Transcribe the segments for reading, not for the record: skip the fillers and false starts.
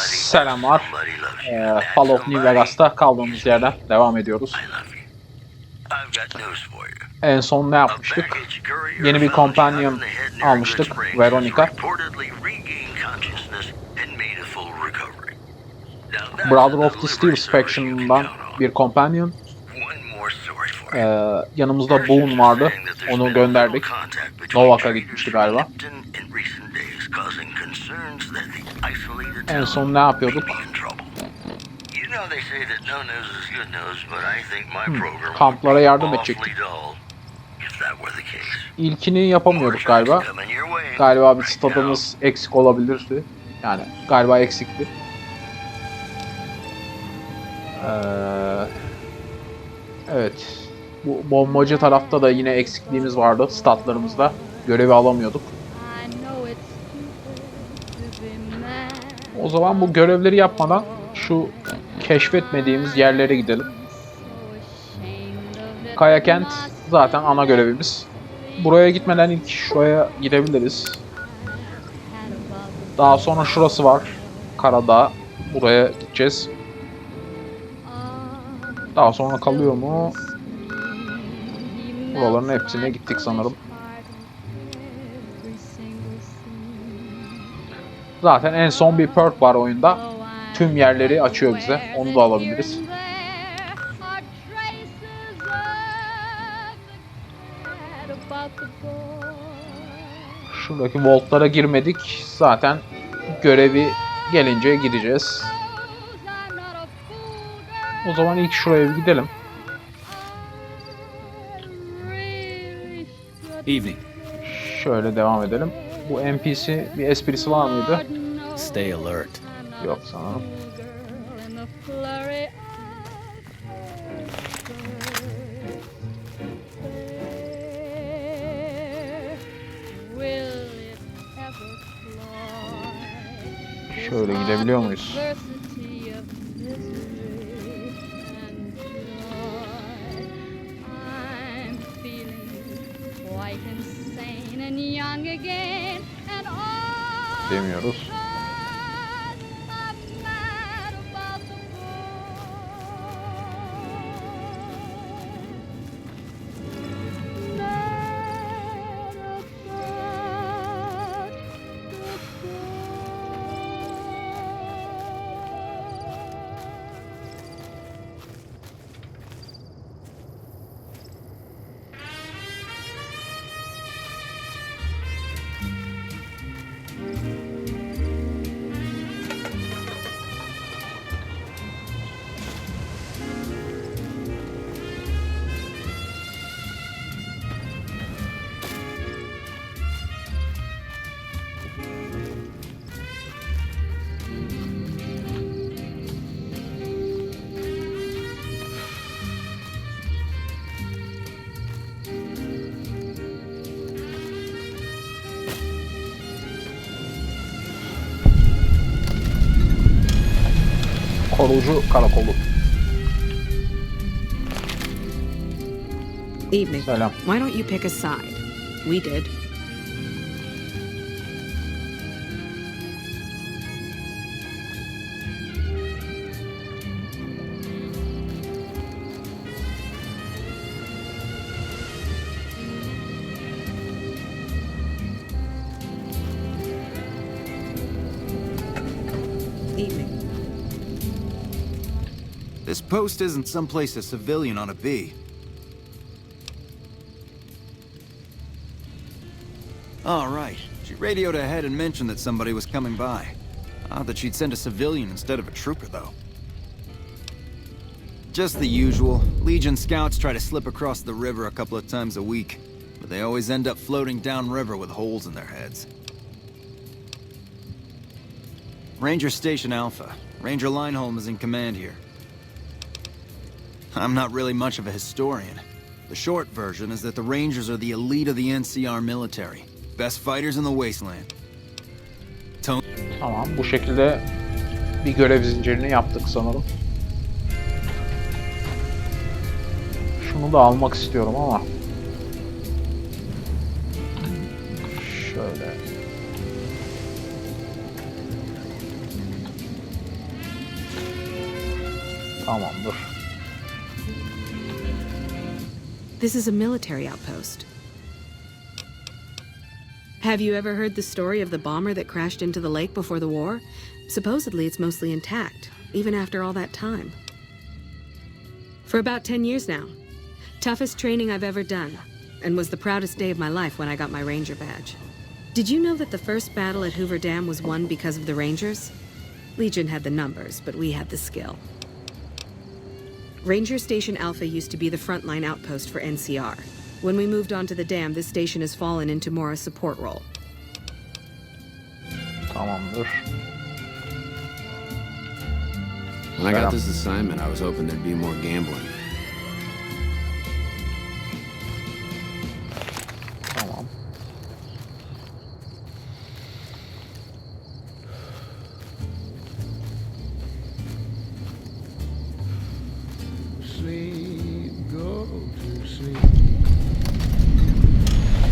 Selamlar. Fall of New Vegas'ta kaldığımız yerden devam ediyoruz. En son ne yapmıştık? Yeni bir companion almıştık, Veronica. Brother of the Steels Faction'dan bir companion. Yanımızda Boone vardı. Onu gönderdik. Novak'a gitmişti galiba. En son ne yapıyorduk? Kamplara yardım edecektik. İlkini yapamıyorduk galiba. Galiba bir stadımız eksik olabilirdi. Yani galiba eksikti. Evet. Bu bombacı tarafta da yine eksikliğimiz vardı. Statlarımızda. Görevi alamıyorduk. O zaman bu görevleri yapmadan şu keşfetmediğimiz yerlere gidelim. Kaya Kent zaten ana görevimiz. Buraya gitmeden ilk şuraya gidebiliriz. Daha sonra şurası var. Karadağ. Buraya gideceğiz. Daha sonra kalıyor mu? Buraların hepsine gittik sanırım. Zaten en son bir perk var oyunda. Tüm yerleri açıyor bize. Onu da alabiliriz. Şuradaki voltlara girmedik. Zaten görevi gelince gideceğiz. O zaman ilk şuraya bir gidelim. Evening. Şöyle devam edelim. Bu NPC bir esprisi var mıydı? Stay alert. Yok sanırım. Şöyle gidebiliyor muyuz? Demiyoruz. Korucu karakolu. Evening. Selam. Why don't you pick a side? We did. Evening. This post isn't someplace a civilian ought to be. All right. She radioed ahead and mentioned that somebody was coming by. Odd that she'd send a civilian instead of a trooper, though. Just the usual. Legion scouts try to slip across the river a couple of times a week, but they always end up floating downriver with holes in their heads. Ranger Station Alpha. Ranger Lineholm is in command here. I'm not really much of a historian. The short version is that the Rangers are the elite of the NCR military. Best fighters in the wasteland. Tamam, bu şekilde bir görev zincirini yaptık sanırım. Şunu da almak istiyorum ama. Şöyle. Tamamdır. This is a military outpost. Have you ever heard the story of the bomber that crashed into the lake before the war? Supposedly it's mostly intact, even after all that time. For about 10 years now. Toughest training I've ever done, and was the proudest day of my life when I got my Ranger badge. Did you know that the first battle at Hoover Dam was won because of the Rangers? Legion had the numbers, but we had the skill. Ranger Station Alpha used to be the frontline outpost for NCR. When we moved on to the dam, this station has fallen into more a support role. Tamamdır. When I got this assignment, I was hoping there'd be more gambling. Tamam. Sleep, go to sleep.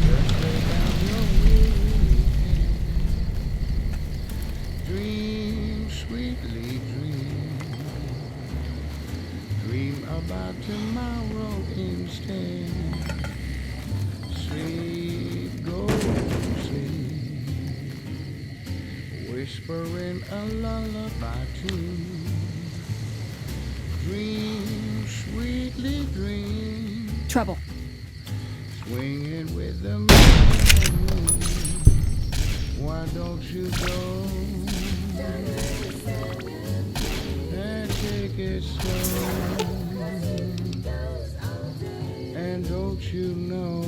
Just lay down your weary head. Dream, sweetly dream. Dream about tomorrow instead. Sleep, go to sleep. Whispering a lullaby tune. Dream, sweetly dream. Trouble. Swinging with the moon. Why don't you go and take it slow? And don't you know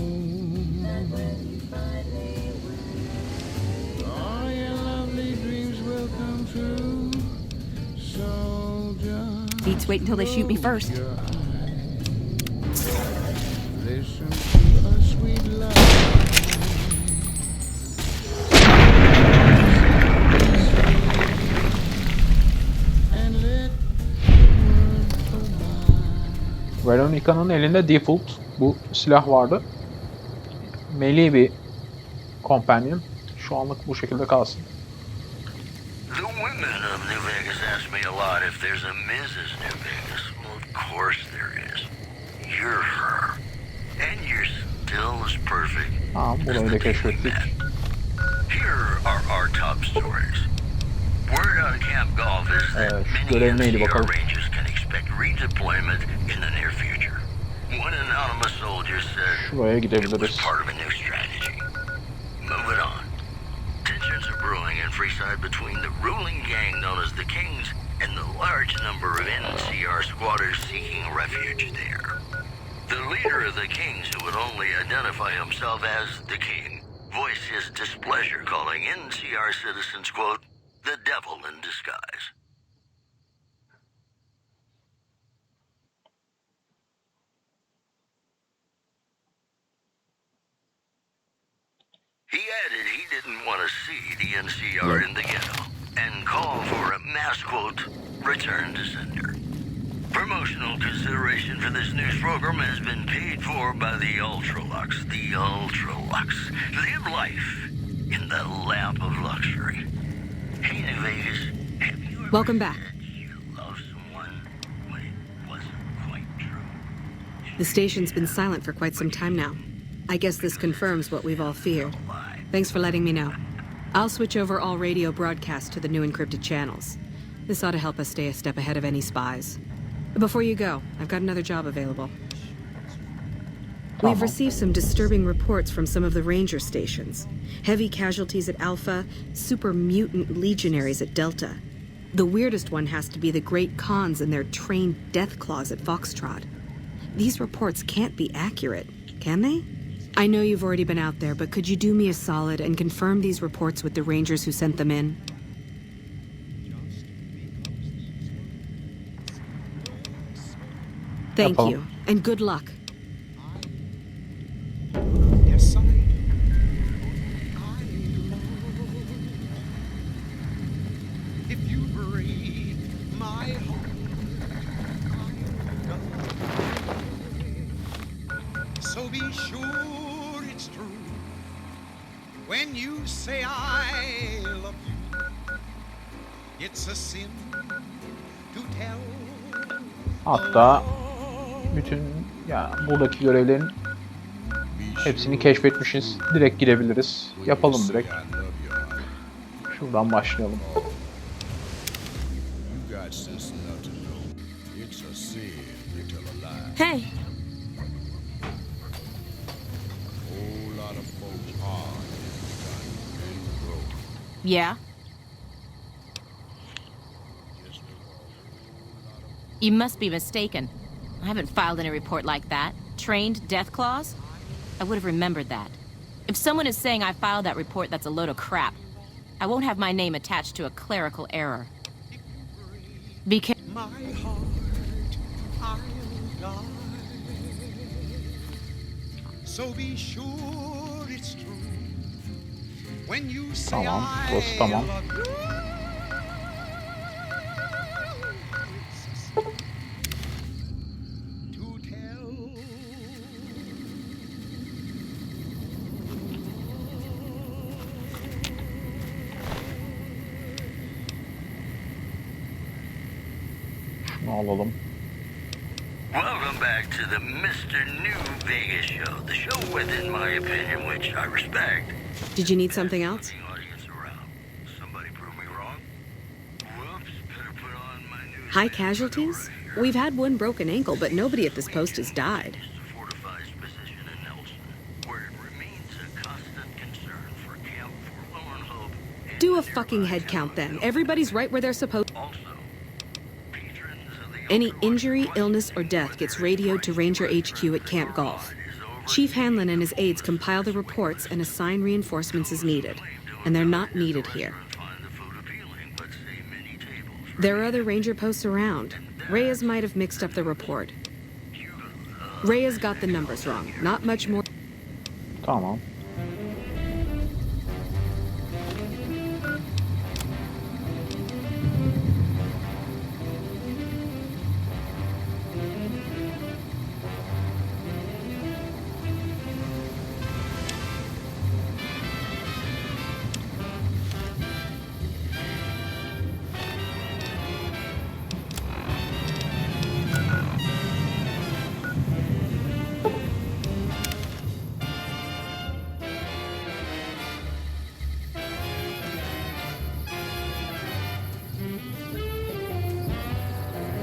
all your lovely dreams will come true? So just Beats wait until they shoot me first. your eyes. Listen to a sweet love. And let the world go by. Veronica'nın elinde default bu silah vardı. Melee bir companion. Şu anlık bu şekilde kalsın. The women of New Vegas ask me a lot if there's a Mrs. New Vegas. Well, of course there is. You're her. And you're still as perfect Tamam, as burayı the da day we keşfettik. met. Here are our top stories. Word on Camp Golf is that şu many görev neydi NCR bakalım. Rangers can expect redeployment in the near future. One anonymous soldier said Şuraya it was gidebiliriz. part of a new strategy. Moving on. Tensions are brewing in Freeside between the ruling gang known as the Kings and the large number of NCR squatters seeking refuge there. The leader of the Kings, who would only identify himself as the King, voiced his displeasure, calling NCR citizens, quote, the devil in disguise. He added he didn't want to see the NCR in the ghetto and called for a mass, quote, return to sender. Promotional consideration for this news program has been paid for by the Ultralux. The Ultralux. Live life in the lap of luxury. Hey, New Vegas, have you ever Welcome back. said you love someone when it wasn't quite true? The station's been silent for quite some time now. I guess this confirms what we've all feared. Thanks for letting me know. I'll switch over all radio broadcasts to the new encrypted channels. This ought to help us stay a step ahead of any spies. Before you go, I've got another job available. We've received some disturbing reports from some of the ranger stations. Heavy casualties at Alpha, super mutant legionaries at Delta. The weirdest one has to be the Great Khans and their trained death claws at Foxtrot. These reports can't be accurate, can they? I know you've already been out there, but could you do me a solid and confirm these reports with the Rangers who sent them in? Thank Yapalım. you, and good luck. Yes, if you breathe my heart, so be sure it's true when you say I love you. It's a sin to tell Hatta bütün buradaki görevlerin hepsini keşfetmişiz. Direkt girebiliriz. Yapalım direkt. Şuradan başlayalım. Hey. Yeah? You must be mistaken. I haven't filed any report like that. Trained death clause? I would have remembered that. If someone is saying I filed that report, that's a load of crap. I won't have my name attached to a clerical error. Be careful. My heart, I'll die. So be sure it's true when you say Tamam, I burası tamam. love you. To tell. Şunu alalım. Welcome back to the Mr. New Vegas show. The show with, in my opinion, which I respect. Did you need something else? The audience around. Somebody prove me wrong. Whoops, better put on my new High casualties? We've had one broken ankle, but nobody at this post has died. fortified position in Nelson, where it remains a constant concern for Camp Forlorn Hope. and Do a the fucking nearby head count town then. of Everybody's right where they're supposed. Also, patrons of the Any Overwatch injury, request illness, or death gets radioed to Ranger HQ at Camp Golf. Chief Hanlon and his aides compile the reports and assign reinforcements as needed, and they're not needed here. find the food appealing, but say many tables. There are other ranger posts around. Reyes might have mixed up the report. Reyes got the numbers wrong. Not much more. Tamam.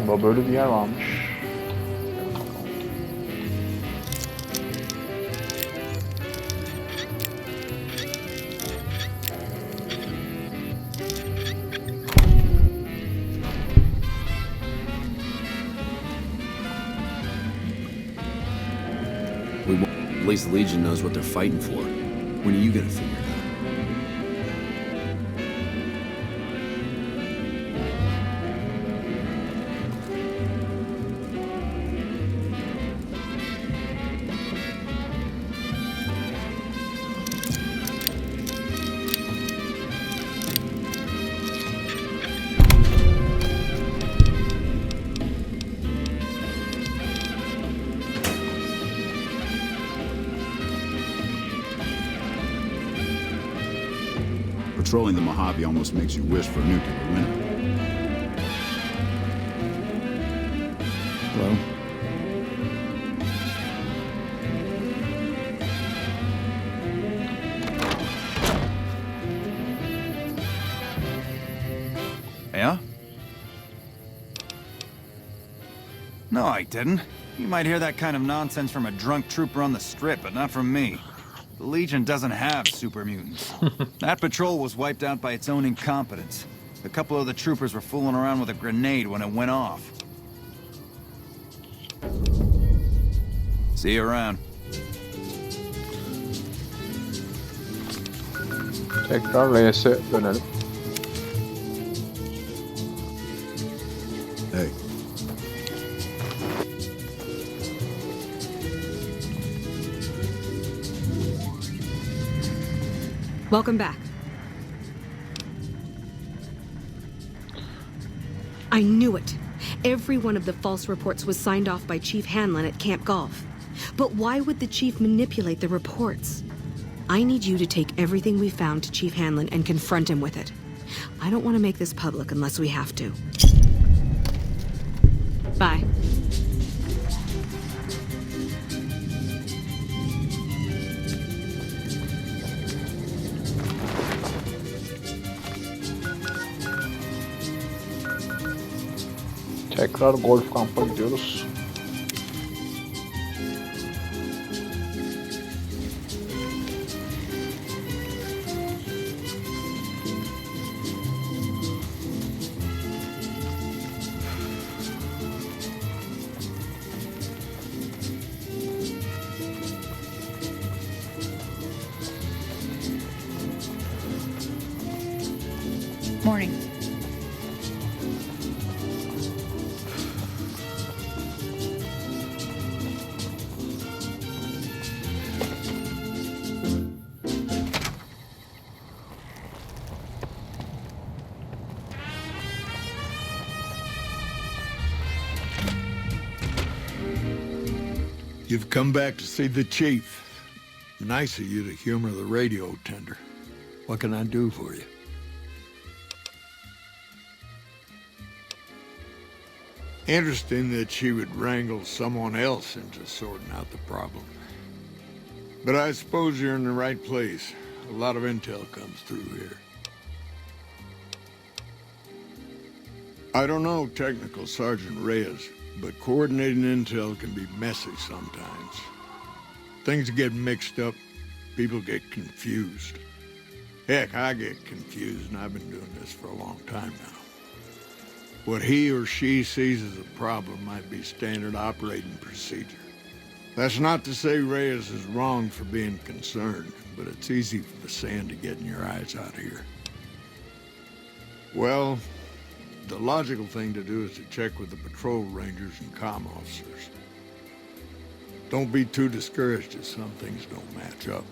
Burada böyle bir yer varmış. At least the Legion knows what they're fighting for. When are you gonna figure it out? Patrolling the Mojave almost makes you wish for a nuclear winter. Hello? Yeah? No, I didn't. You might hear that kind of nonsense from a drunk trooper on the strip, but not from me. The Legion doesn't have super mutants. That patrol was wiped out by its own incompetence. A couple of the troopers were fooling around with a grenade when it went off. See you around. Tekrar Reyes'e dönelim. Hey, Welcome back. I knew it. Every one of the false reports was signed off by Chief Hanlon at Camp Golf. But why would the chief manipulate the reports? I need you to take everything we found to Chief Hanlon and confront him with it. I don't want to make this public unless we have to. Bye. Tekrar golf kampa gidiyoruz. Morning. You've come back to see the chief. Nice of you to humor the radio tender. What can I do for you? Interesting that she would wrangle someone else into sorting out the problem. But I suppose you're in the right place. A lot of intel comes through here. I don't know Technical Sergeant Reyes, but coordinating intel can be messy sometimes. Things get mixed up, people get confused. Heck, I get confused, and I've been doing this for a long time now. What he or she sees as a problem might be standard operating procedure. That's not to say Reyes is wrong for being concerned, but it's easy for the sand to get in your eyes out here. Well, the logical thing to do is to check with the patrol rangers and comm officers. Don't be too discouraged if some things don't match up.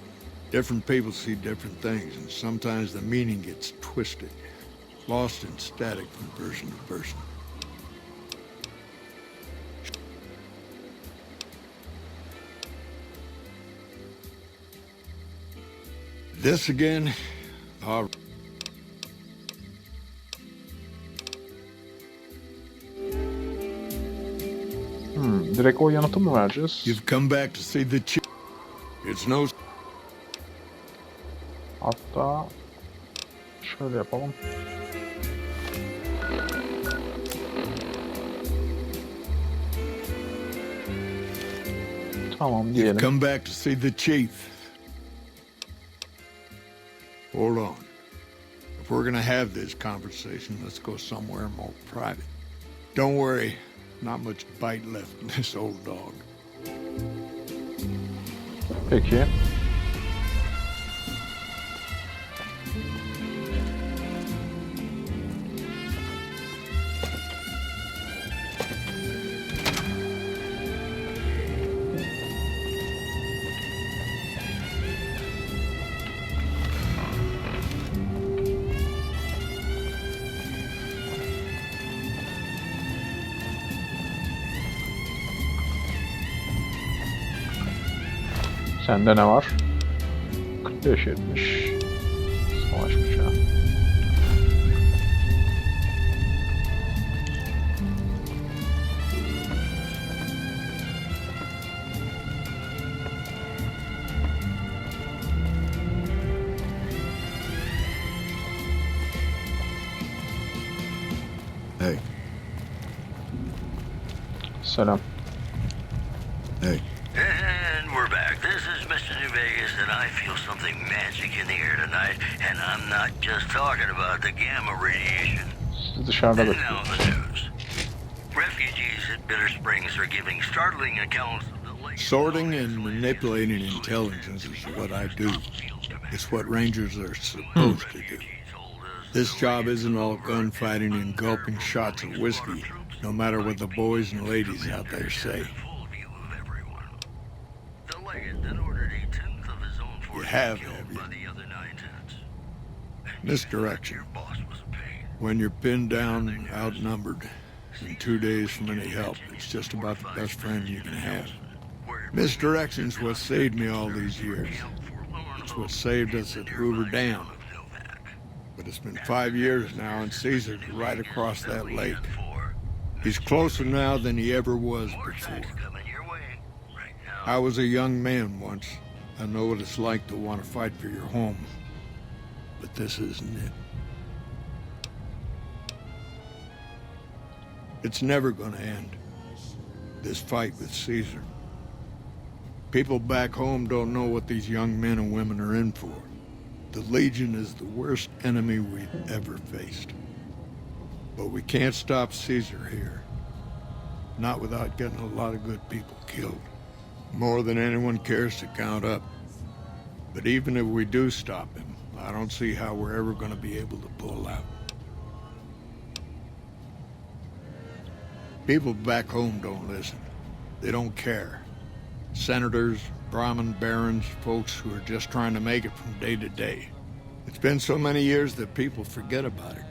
Different people see different things, and sometimes the meaning gets twisted, lost in static from person to person. This again? All right. Direkt o yanıtı mı vereceğiz? You've come back to see the chief. It's no... Hatta şöyle yapalım. Tamam diyelim. You've come back to see the chief. Hold on. If we're gonna have this conversation, let's go somewhere more private. Don't worry, not much bite left in this old dog. Peki. Sende ne var? 45-70. Savaş bıçağı. Hey. Selam. Hey. And we're back. This is Mr. New Vegas, and I feel something magic in the air tonight. And I'm not just talking about the gamma radiation. Siz dışarıda And bekliyorum. now the news. Refugees at Bitter Springs are giving startling accounts of the lake. Sorting and manipulating intelligence is what I do. It's what Rangers are supposed to do. This job isn't all gunfighting and gulping shots of whiskey, no matter what the boys and ladies out there say. You have you? Misdirection. When you're pinned down, outnumbered, and 2 days from any help, it's just about the best friend you can have. Misdirection's what saved me all these years. It's what saved us at Hoover Dam. But it's been 5 years now, and Caesar's right across that lake. He's closer now than he ever was before. I was a young man once. I know what it's like to want to fight for your home. But this isn't it. It's never gonna end. This fight with Caesar. People back home don't know what these young men and women are in for. The Legion is the worst enemy we've ever faced. But we can't stop Caesar here. Not without getting a lot of good people killed. More than anyone cares to count up. But even if we do stop him, I don't see how we're ever going to be able to pull out. People back home don't listen. They don't care. Senators, Brahmin barons, folks who are just trying to make it from day to day. It's been so many years that people forget about it.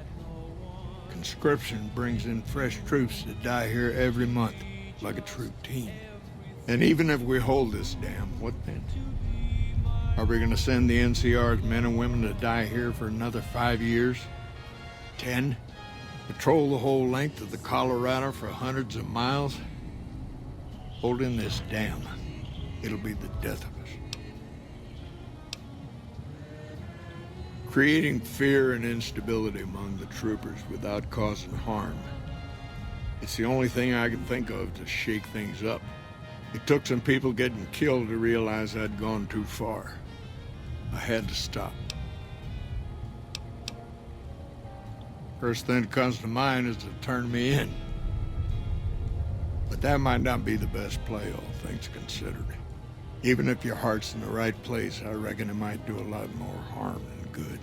Conscription brings in fresh troops that die here every month, like it's routine. And even if we hold this dam, what then? Are we going to send the NCR's men and women to die here for another 5 years? 10? Patrol the whole length of the Colorado for hundreds of miles? Holding this dam, it'll be the death of us. Creating fear and instability among the troopers without causing harm. It's the only thing I can think of to shake things up. It took some people getting killed to realize I'd gone too far. I had to stop. First thing that comes to mind is to turn me in. But that might not be the best play, all things considered. Even if your heart's in the right place, I reckon it might do a lot more harm than good.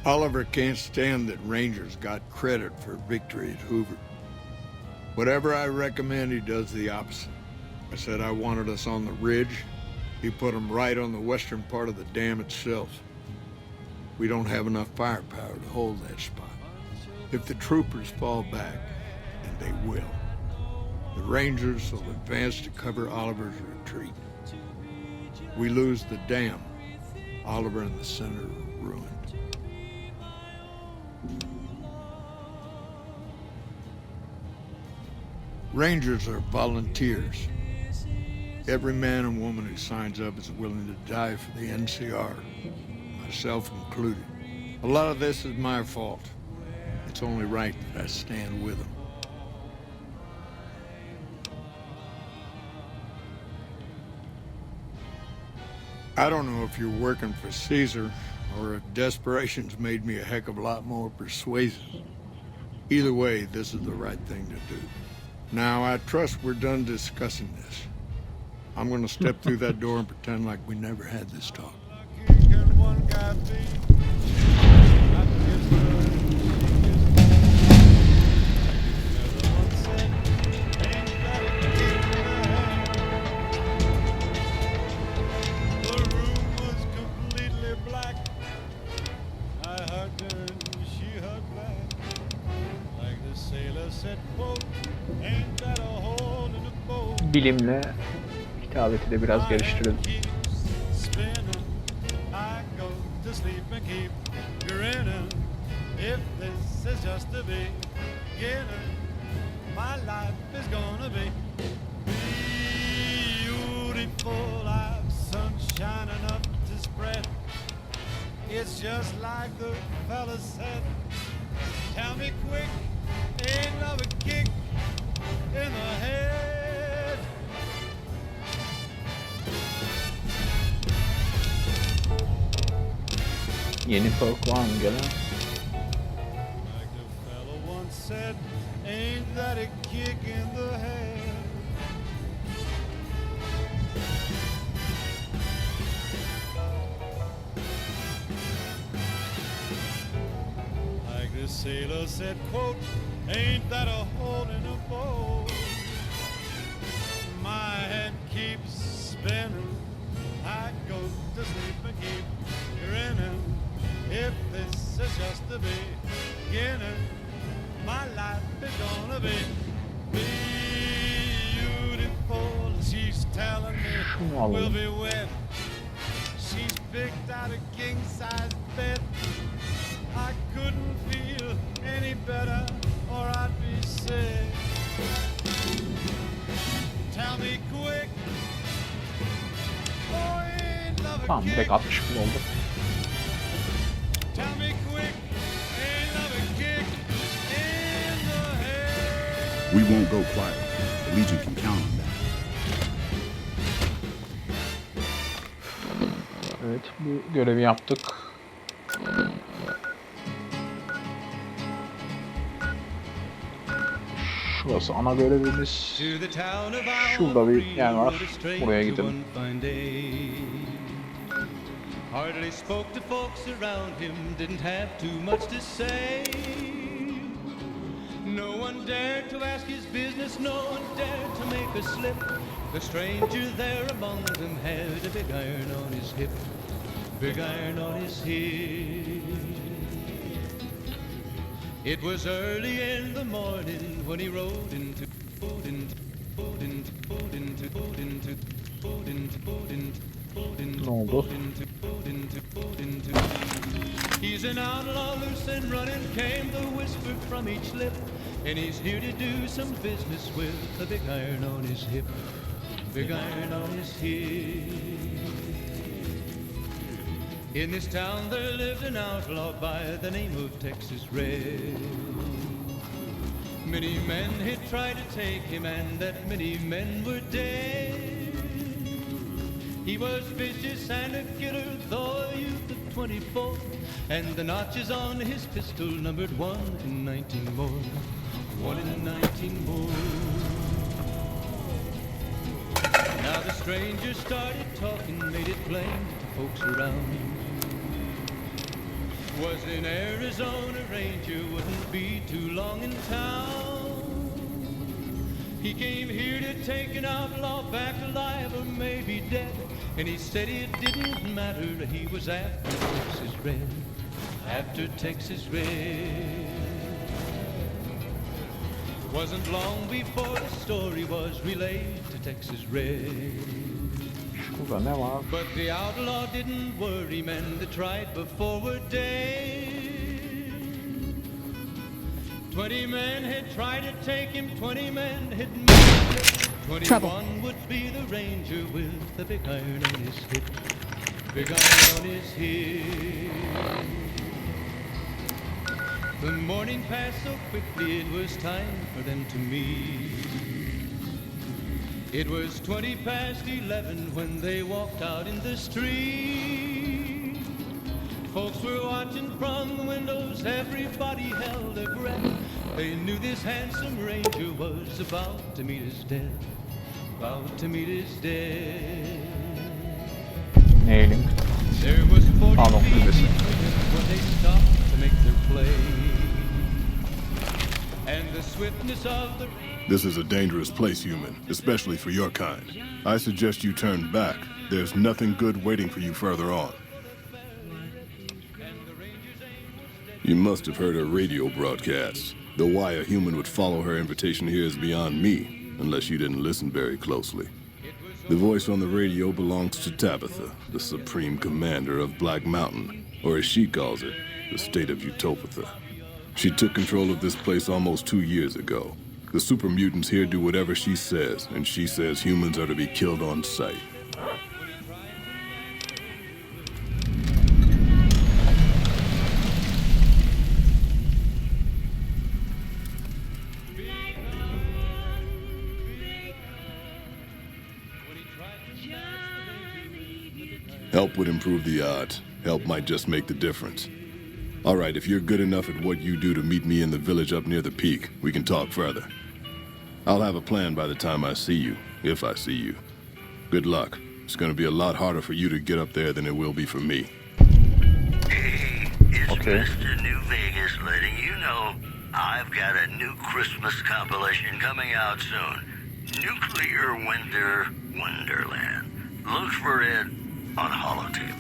Oliver can't stand that Rangers got credit for victory at Hoover. Whatever I recommend, he does the opposite. I said I wanted us on the ridge. He put them right on the western part of the dam itself. We don't have enough firepower to hold that spot. If the troopers fall back, and they will, the Rangers will advance to cover Oliver's retreat. We lose the dam, Oliver and the center are ruined. Rangers are volunteers. Every man and woman who signs up is willing to die for the NCR, myself included. A lot of this is my fault. It's only right that I stand with them. I don't know if you're working for Caesar or if desperation's made me a heck of a lot more persuasive. Either way, this is the right thing to do. Now, I trust we're done discussing this. I'm gonna step through that door and pretend like we never had this talk. Bilimle hitabeti de biraz geliştirelim. It's just like the fella said. Tell me quick, ain't love a kick in the head? Yeni perk var mı gelen? Like the fella once said, ain't that a kick in the head? Like the sailor said, quote, ain't that a hole in a boat? My head keeps spinning, I go to sleep and keep grinning. If this is just the beginning, my life is gonna be beautiful. She's telling me we'll be wed. She's picked out a king-size bed. I couldn't feel any better or I'd be sick. Tell me quick. Oh, ain't love a Tamam, direkt 60 bin oldu. Tell me quick, ain't love won't go quietly. The Legion can count on that. Evet, bu görevi yaptık. Şurası ana görevimiz. Şurada bir yer var. Buraya gidelim. Hardly spoke to folks around him, didn't have too much to say. No one dared to ask his business, no one dared to make a slip. The stranger there among them had a big iron on his hip, big iron on his hip. It was early in the morning when he rode into Ne oldu? He's an outlaw, loose and running, came the whisper from each lip, and he's here to do some business with a big iron on his hip, big iron on his hip. In this town there lived an outlaw by the name of Texas Red. Many men had tried to take him, and that many men were dead. He was vicious and a killer, though a youth of 24, and the notches on his pistol numbered 1 in 19 more, 1 in 19 more. Now the stranger started talking, made it plain to folks around. Was in Arizona Ranger, wouldn't be too long in town. He came here to take an outlaw back alive or maybe dead, and he said it didn't matter, he was after Texas Red, after Texas Red. Wasn't long before the story was relayed to Texas Red. Şurada ne var? But the outlaw didn't worry, men that tried before were dead. 20 men had tried to take him, 20 men had made it. 21 Trouble. would be the ranger with the big iron on his hip, big iron on his hip. The morning passed so quickly, it was time for them to meet. It was 20 past 11 when they walked out in the street. Folks were watching from the windows, everybody held their breath. They knew this handsome ranger was about to meet his death, about to meet his death. Nailing. There was 40 Pardon, feet kulübesi. between them when they stopped to make their play. And the swiftness of the This is a dangerous place, human, especially for your kind. I suggest you turn back. There's nothing good waiting for you further on. You must have heard her radio broadcasts. Though why a human would follow her invitation here is beyond me, unless you didn't listen very closely. The voice on the radio belongs to Tabitha, the supreme commander of Black Mountain, or as she calls it, the state of Utopatha. She took control of this place almost 2 years ago. The super mutants here do whatever she says, and she says humans are to be killed on sight. Help would improve the odds. Help might just make the difference. All right, if you're good enough at what you do to meet me in the village up near the peak, we can talk further. I'll have a plan by the time I see you, if I see you. Good luck. It's gonna be a lot harder for you to get up there than it will be for me. Hey, it's Okay. Mr. New Vegas letting you know I've got a new Christmas compilation coming out soon. Nuclear Winter Wonderland. Look for it on holotape.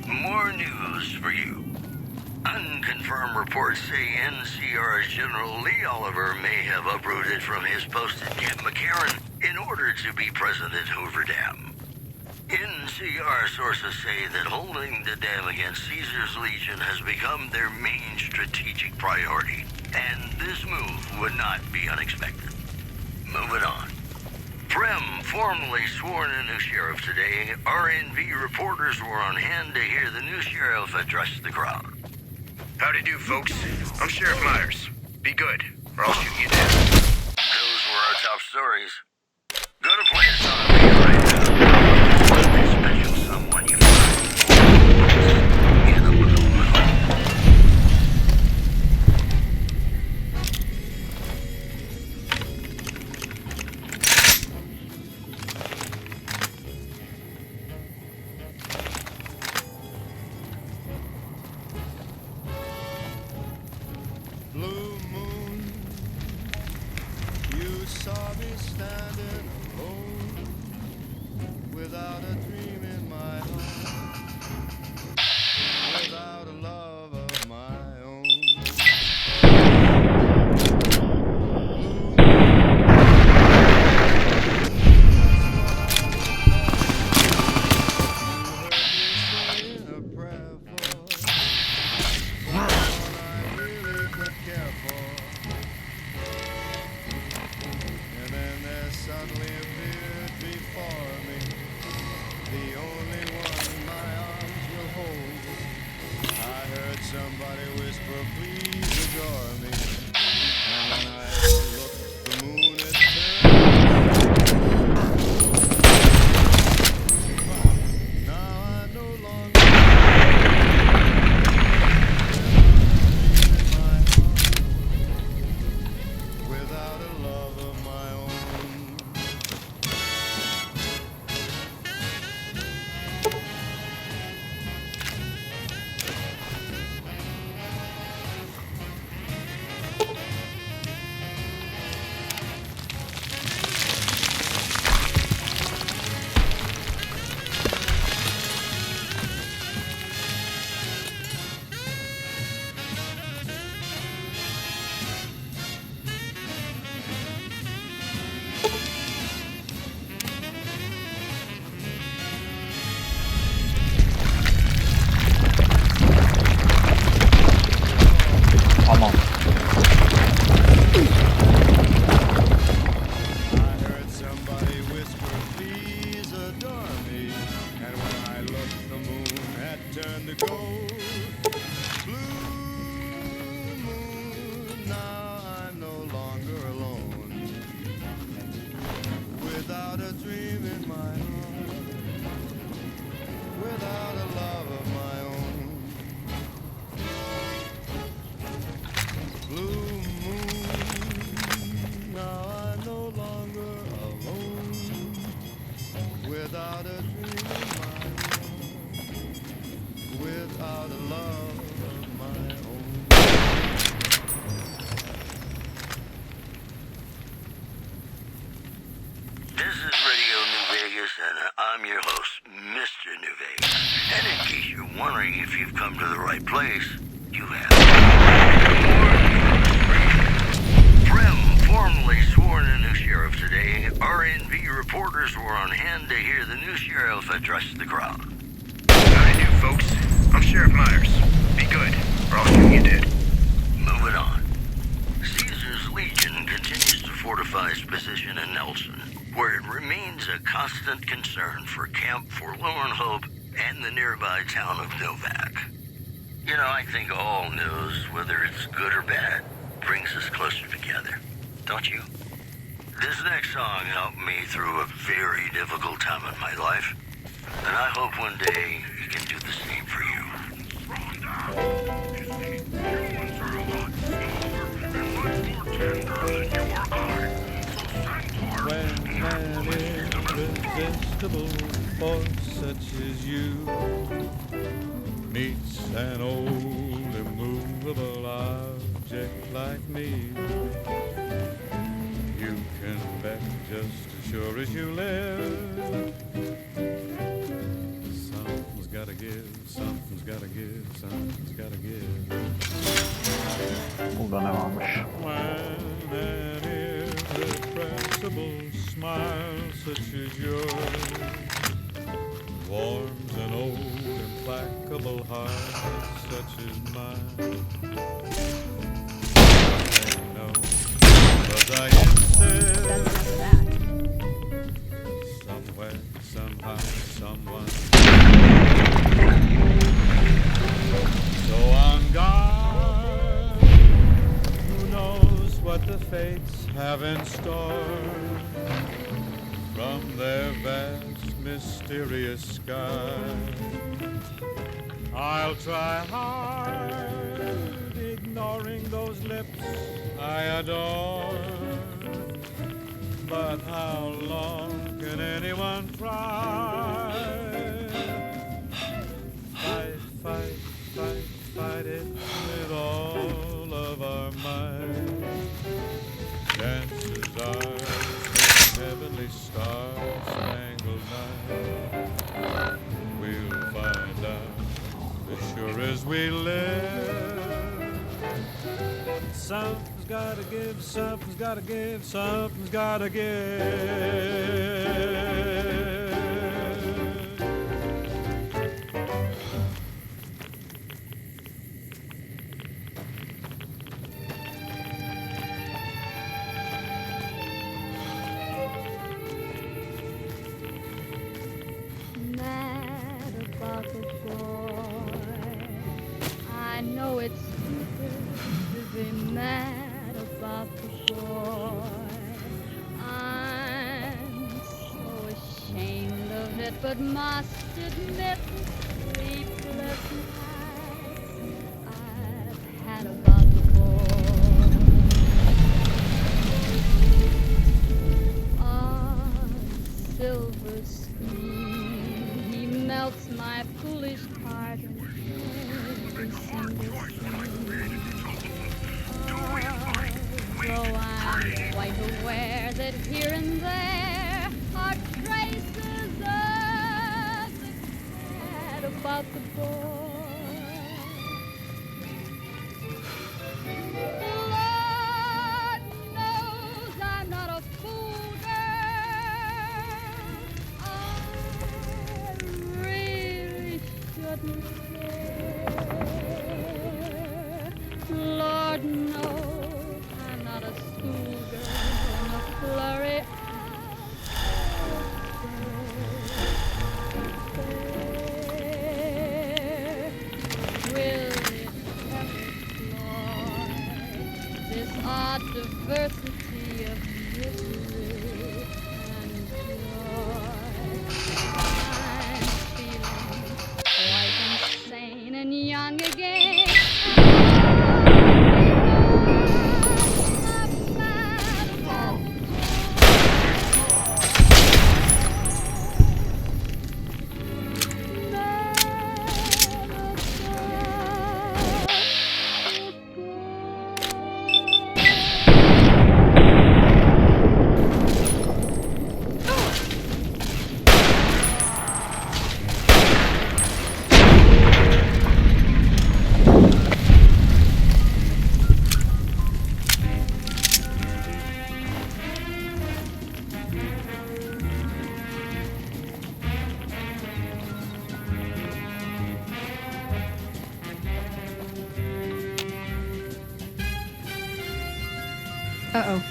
More news for you. Unconfirmed reports say NCR's General Lee Oliver may have uprooted from his post at Camp McCarran in order to be present at Hoover Dam. NCR sources say that holding the dam against Caesar's Legion has become their main strategic priority, and this move would not be unexpected. Moving on. Prem formally sworn a new sheriff today. RNV reporters were on hand to hear the new sheriff address the crowd. Howdy do, folks. I'm Sheriff Myers. Be good, or I'll shoot you down. Those stories. Gonna play a song for you right now. A special someone you find. Hear the little melody. Blue moon, you saw me standing alone, without a dream in my heart, without a love of my own. Suddenly appeared before me, the only one my arms will hold. I heard somebody whisper, please adore me. And when I looked, the moon had turned. Now I no longer in my heart, without a love of my own. Tamam. I heard somebody whisper, please adore me. And when I looked, the moon had turned to gold. Blue moon, now I'm no longer alone, without a dream in my heart, without a love of my own. Blue moon, now I'm no longer alone, without a dream of my own, without a love of my own. This is Radio New Vegas, and I'm your host, Mr. New Vegas. And in case you're wondering if you've come to the right place, you have. Prim, formally sworn in new sheriff today, RNV reporters were on hand to hear the new sheriff address the crowd. Howdy do, folks. I'm Sheriff Myers. Be good, or I'll shoot you dead. Moving on. Caesar's Legion continues to fortify its position in Nelson, where it remains a constant concern for Camp Forlorn Hope and the nearby town of Novak. You know, I think all news, whether it's good or bad, brings us closer together. Don't you? This next song helped me through a very difficult time in my life, and I hope one day it can do the same for you. When an irresistible force such as you meets an old immovable object like me, you can bet just as sure as you live, something's gotta give, something's gotta give, something's gotta give. Burada ne varmış? When an irrepressible smile such as yours warms an old implacable heart such as mine. I know, 'cause I insist. Somewhere, somehow, someone. So on guard, who knows what the fate fates have in store from their vast, mysterious skies. I'll try hard, ignoring those lips I adore. But how long can anyone try? Fight, fight, fight, fight it with all of our might. Chances are some heavenly star-spangled night we'll find out as sure as we live. Something's gotta give, something's gotta give, something's gotta give. Mad about the boy. I know it's stupid to be mad about the boy. I'm so ashamed of it, but must admit the sleepless nights I've had about the boy. On silver screen, he melts my foolish heart in every single scene. Though I'm quite aware that here and there are traces of the cat about the boy. Lord knows I'm not a fool, girl. I really shouldn't care. Lord knows I'm not a schoolgirl in a flurry. Will it ever fly this odd diversity of misery and joy? I'm feeling quite insane and young again. Uh-oh.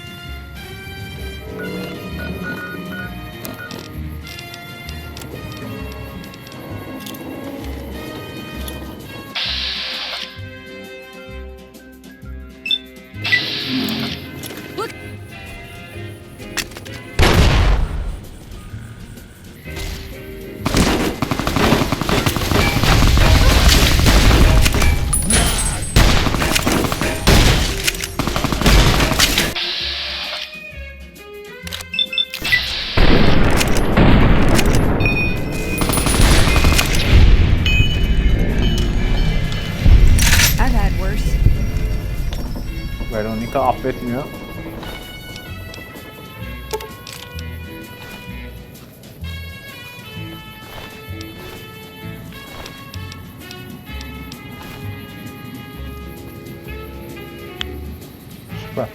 Look! I've had worse. Veronica affetmiyor. Süper.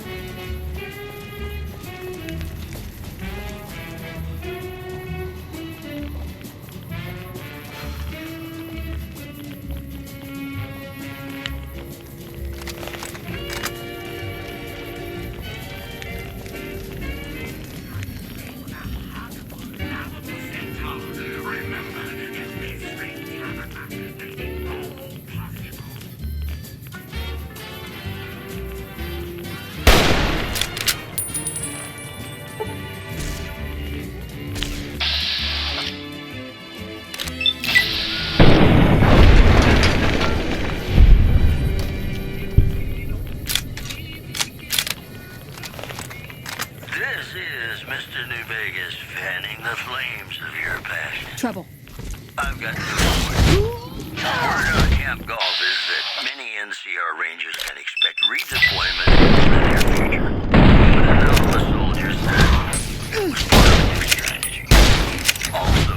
Trouble. I've got news for you. Word on Camp Golf is that many NCR Rangers can expect redeployment in the near future. But enough of the soldiers said it was part of a new strategy. Also,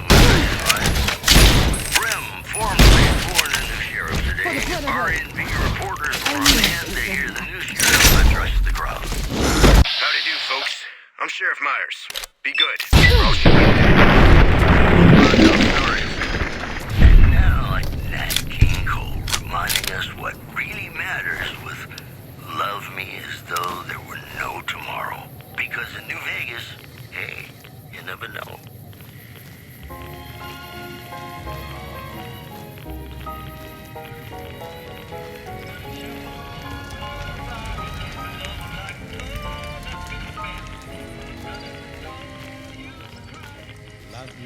Brim, formerly sworn in the sheriff today, R&B reporters were on hand to hear the new sheriff address the crowd. Howdy do, folks. I'm Sheriff Myers. Be good. Or I'll shoot you. And now, Nat King Cole reminding us what really matters with Love Me As Though There Were No Tomorrow. Because in New Vegas, hey, you never know.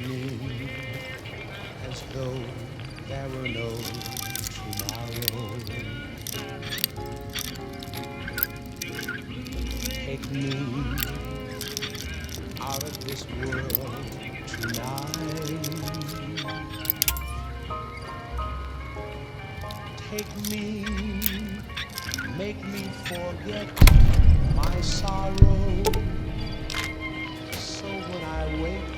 Love me as though there were no tomorrow. Take me out of this world tonight. Take me, make me forget my sorrow. So when I wake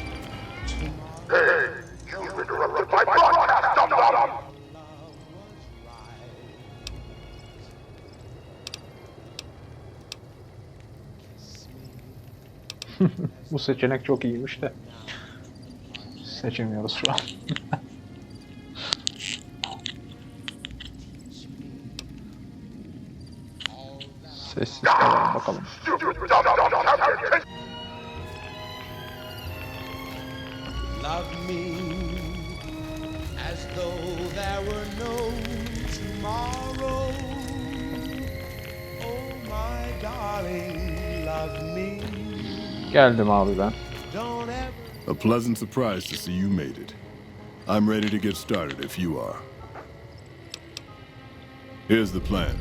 tomorrow. Hey, you've interrupted my broadcast, dum-dum! Bu seçenek çok iyiymiş de seçemiyoruz şu an. Sessiz kalalım bakalım. Love me as though there were no tomorrow. Oh my darling, love me. Geldim abi ben. Don't ever. A pleasant surprise to see you made it. I'm ready to get started if you are. Here's the plan.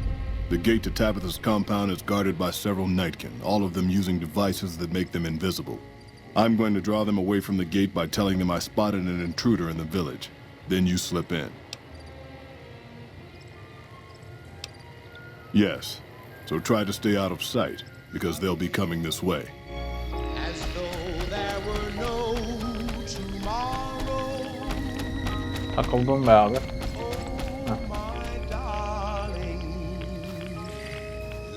The gate to Tabitha's compound is guarded by several Nightkin, all of them using devices that make them invisible. I'm going to draw them away from the gate by telling them I spotted an intruder in the village. Then you slip in. Yes, so try to stay out of sight, because they'll be coming this way. As though there were no tomorrow. Takıldım be abi. My darling,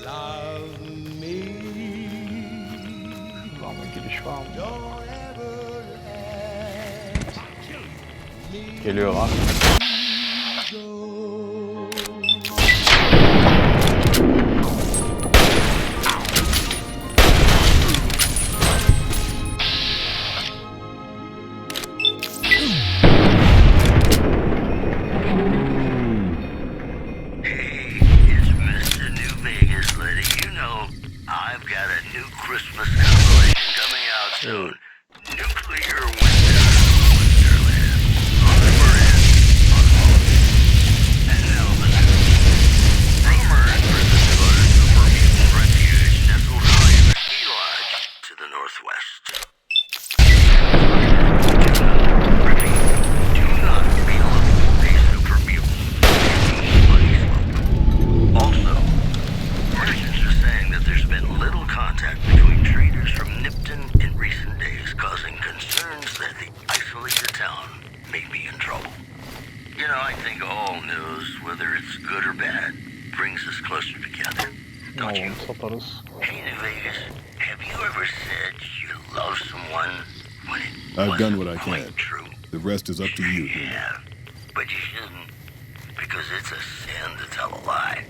love me. Ama giriş var mı? Don't ever let Geliyorlar. me go. Christmas celebration coming out soon. Nuclear winter Wonderland. Unlimited unlimited. And now the news. Rumors present about a super mutant refuge nestled high in the ski lodge to the northwest. Do not be alarmed. A super mutant bunny slope. Also, merchants are saying that there's been little contact between traders from Nipton in recent days, causing concerns that the isolated town may be in trouble. You know, I think all news, whether it's good or bad, brings us closer together. Don't you? Hey, New Vegas, have you ever said you love someone when it I've done what I wasn't can. quite true? The rest is up to you. Yeah, but you shouldn't, because it's a sin to tell a lie.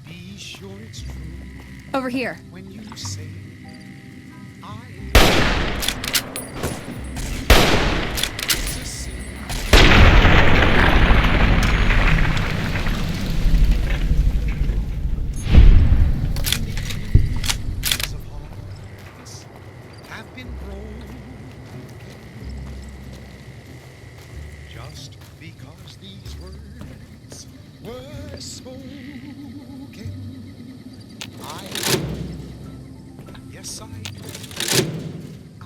Be sure it's true Over here. when you say I it's a sin. Of hearts have been broken just because these words were spoken. sight I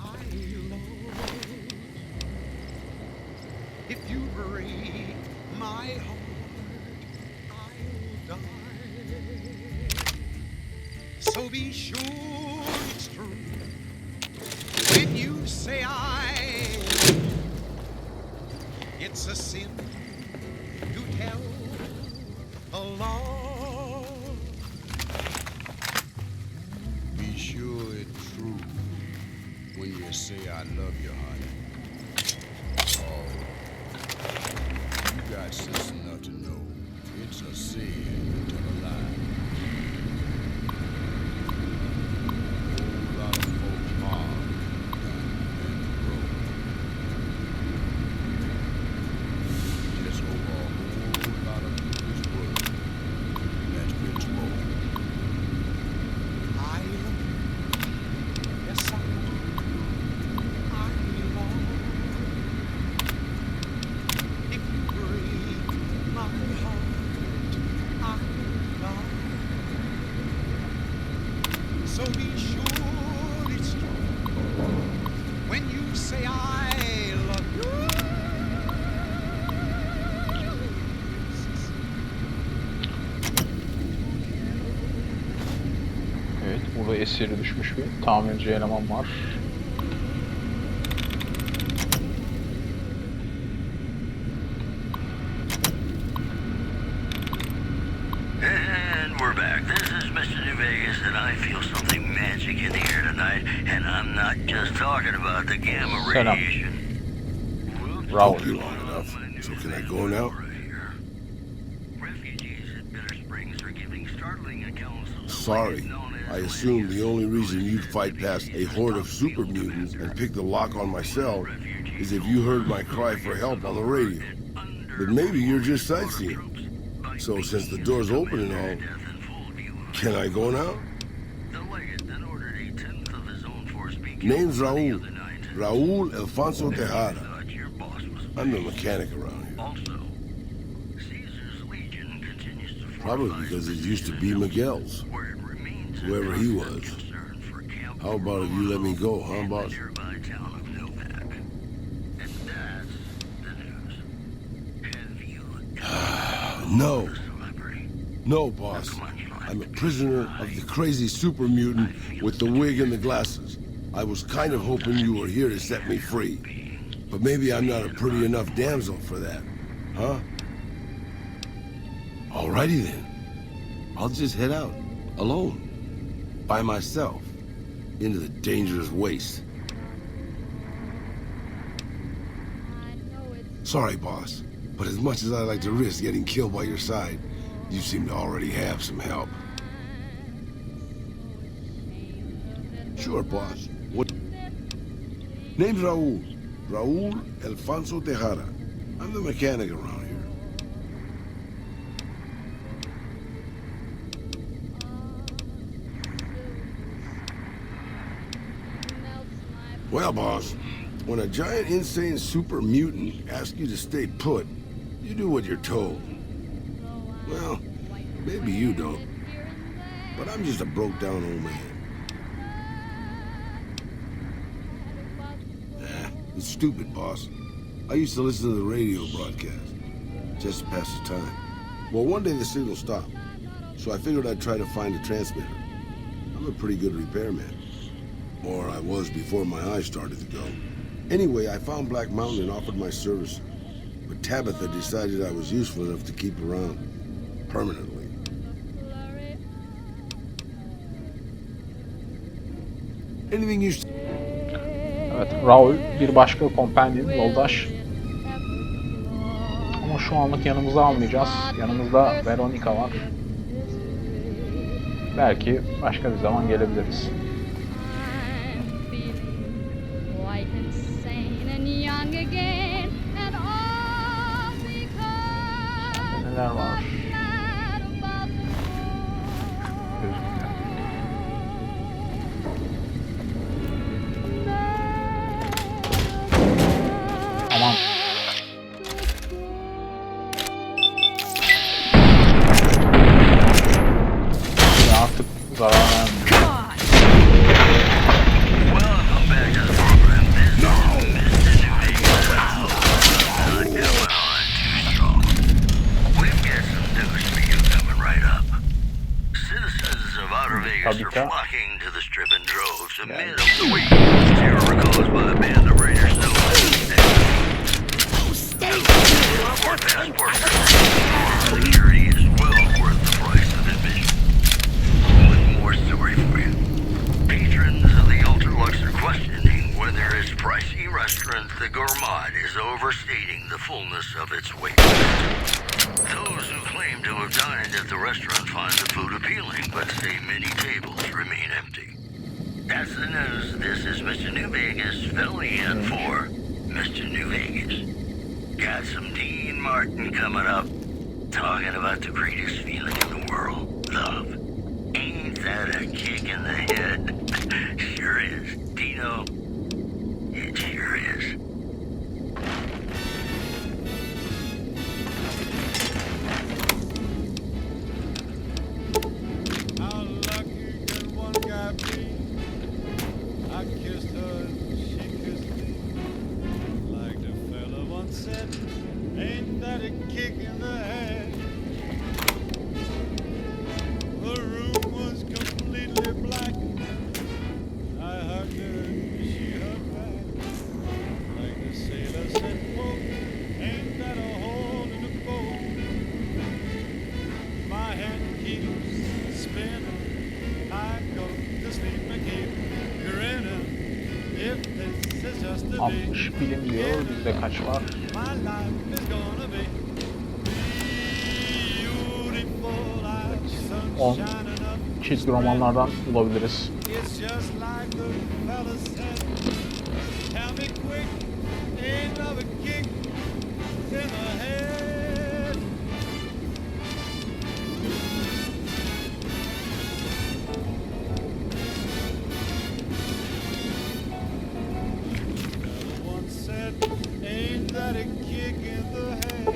love. If you break my heart, I'll die. So be sure it's true when you say it's a sin to tell a lie. Be sure it's true when you say I love you, honey. Oh, you got sense enough to know it's a sin to tell a lie. A whole lot of folks mob down the road. Just hope a whole lot of this world that's been spoken. I love you. Yes, I do. I love you. If you break my heart, I'll die. So be sure it's true when you say I love you. Evet, burada esiri düşmüş bir tamirci eleman var. And we're back. This is Mr. New Vegas, and I feel something magic in the air tonight, and I'm not just talking about the gamma Selam. radiation. Raul. Took you long enough. So can I go now? Refugees at Bitter Springs are giving startling accounts of the Sorry. I assumed the only reason you'd fight past a horde of super mutants and pick the lock on my cell is if you heard my cry for help on the radio. But maybe you're just sightseeing. So since the door's open and all, can I go now? Name's Raul. Raul Alfonso Tejada. I'm the mechanic around here. Probably because it used to be Miguel's. Whoever he was. How about if you let me go, huh, boss? No. No, boss. I'm a prisoner of the crazy super mutant with the wig and the glasses. I was kind of hoping you were here to set me free. But maybe I'm not a pretty enough damsel for that. Huh? Alrighty then. I'll just head out. Alone. By myself. Into the dangerous waste. Sorry, boss. But as much as I like to risk getting killed by your side, you seem to already have some help. Sure, boss. What? Name's Raul. Raul Alfonso Tejada. I'm the mechanic around here. Well, boss, when a giant insane super mutant asks you to stay put, you do what you're told. Well, maybe you don't. But I'm just a broke down old man. It's stupid, boss. I used to listen to the radio broadcast, just to pass the time. Well, one day the signal stopped, so I figured I'd try to find a transmitter. I'm a pretty good repairman. Or I was before my eyes started to go. Anyway, I found Black Mountain and offered my service. But Tabitha decided I was useful enough to keep around. Permanently. Anything you... Evet, Raul bir başka companion, yoldaş. Ama şu anlık yanımıza almayacağız. Yanımızda Veronica var. Belki başka bir zaman gelebiliriz. Neler var? Gözükmüyor. Aman. Ya artık zarar vermiyor. the mid of the week. Terror caused by a band of raiders known as the passport security is well worth the price of admission. One more story for you. Patrons of the Ultralux are questioning whether its pricey restaurant, the Gourmand, is overstating the fullness of its weight. Those who claim to have dined at the restaurant find the food appealing, but say many tables remain empty. That's the news. This is Mr. New Vegas filling in for Mr. New Vegas. Got some Dean Martin coming up, talking about the greatest feeling in the world, love. Ain't that a kick in the head? Sure is. Dino, it sure is. How lucky can one guy be? I kissed her and she kissed me. Like the fella once said, ain't that a kick in the head? The room was completely black. I hugged her and she hugged back. Like the sailor said, quote, ain't that a hole in the boat? My head keeps spinning. I go to sleep and keep grinning. If this is just to be, 60 bilim diyor. Bizde kaç var? my life is gonna be beautiful like sun 10 shining up. çizgi romanlardan bulabiliriz. It's just like the fella said. Tell me quick, ain't love a kick in the head? Fella once said, ain't that a kick in the head?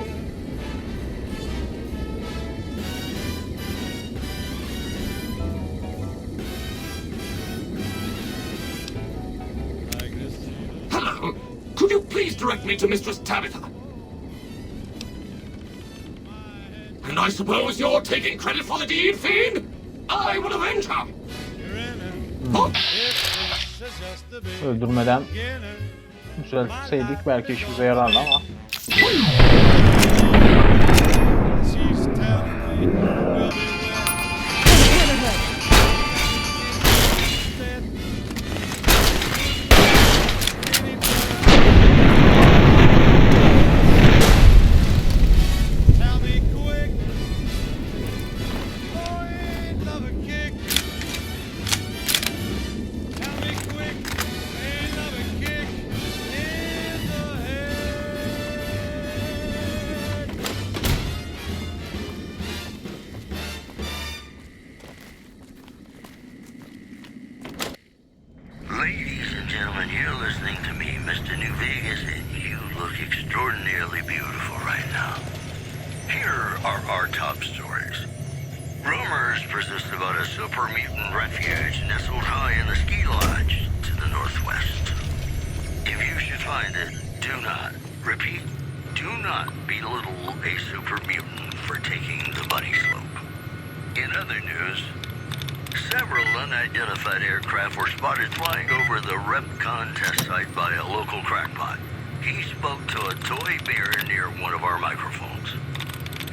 Hello. Could you please direct me to Mistress Tabitha? And I suppose you're taking credit for the deed, Fiend? I will avenge her. Öldürmeden düzeltseydik belki işimize yarardı ama. Ladies and gentlemen, you're listening to me, Mr. New Vegas, and you look extraordinarily beautiful right now. Here are our top stories. Rumors persist about a super mutant refuge nestled high in the ski lodge to the northwest. If you should find it, do not, repeat, do not belittle a super mutant for taking the bunny slope. In other news, several unidentified aircraft were spotted flying over the RepCon test site by a local crackpot. He spoke to a toy bear near one of our microphones.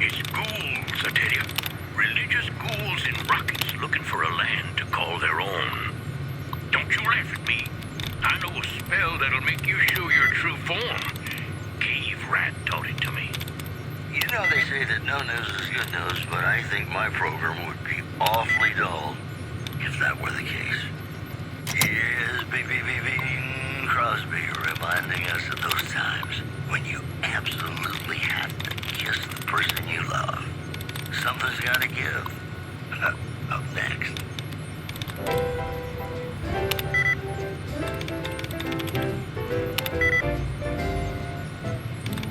It's ghouls, I tell you. Religious ghouls in rockets looking for a land to call their own. Don't you laugh at me. I know a spell that'll make you show your true form. Cave Rat taught it to me. You know they say that no news is good news, but I think my program would be awfully dull if that were the case. Yes, Bing Crosby reminding us of those times when you absolutely had to kiss the person you love. Something's gotta give. Up next.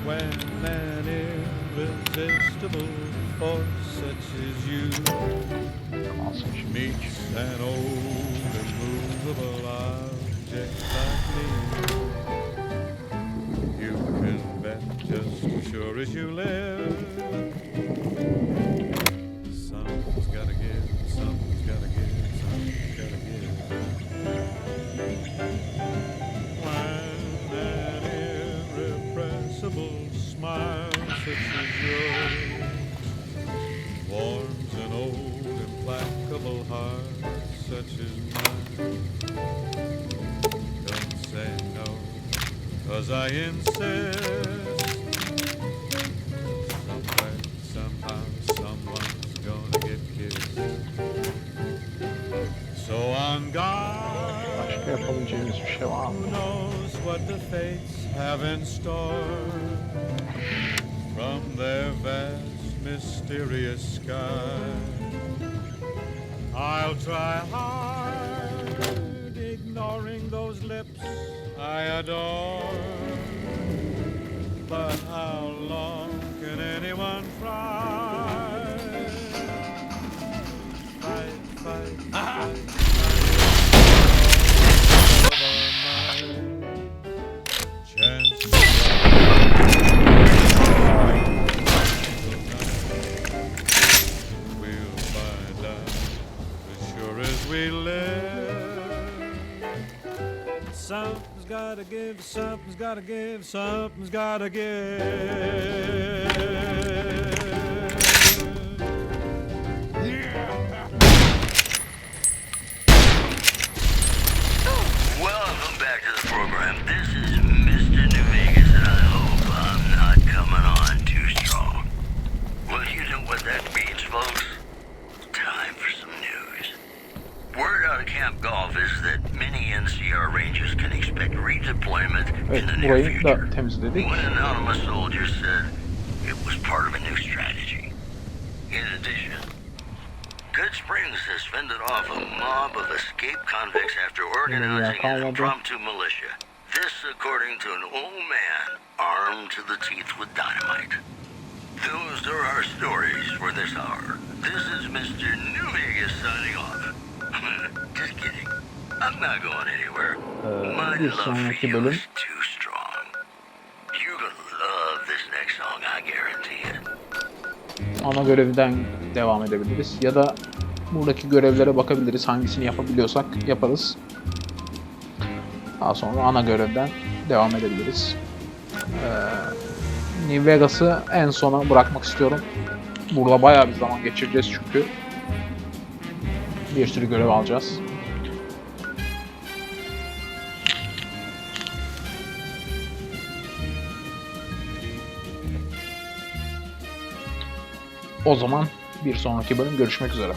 When an irresistible force such as you meets an old immovable object like me, you can bet just as sure as you live, something's gotta give, something's gotta give, something's gotta give. irreplaceable smile such as yours warms an old implacable heart such as mine. Don't say no, 'cause I insist. Somewhere, somehow, someone's gonna get kissed. So on God, Başka yapabileceğimiz bir şey var mı? who knows what the fates have in store from their vast, mysterious sky. I'll try hard, ignoring those lips I adore. But how long can anyone try? Fight, fight, fight, fight over my chance. We'll find out as sure as we live. Something's gotta give, something's gotta give, something's gotta give. Welcome back to the program. This is Mr. New Vegas, and I hope I'm not coming on too strong. Well, you know what that means, folks. Time for some news. Word out of Camp Golf is that many NCR Rangers can expect redeployment in the near Burayı future. da temizledik. One anonymous soldier said it was part of a new strategy. In addition, Good Springs has fended off a mob of escaped convicts after organizing an impromptu militia. This according to an old man armed to the teeth with dynamite. Those are our stories for this hour. This is Mr. New Vegas signing off. Just kidding. I'm not going anywhere. My Bir love sonraki for you bölüm is too strong. You're gonna love this next song, I guarantee it. ana görevden devam edebiliriz. Ya da buradaki görevlere bakabiliriz. Hangisini yapabiliyorsak yaparız. Daha sonra ana görevden devam edebiliriz. New Vegas'ı en sona bırakmak istiyorum. Burada bayağı bir zaman geçireceğiz çünkü. Bir sürü görev alacağız. O zaman bir sonraki bölüm görüşmek üzere.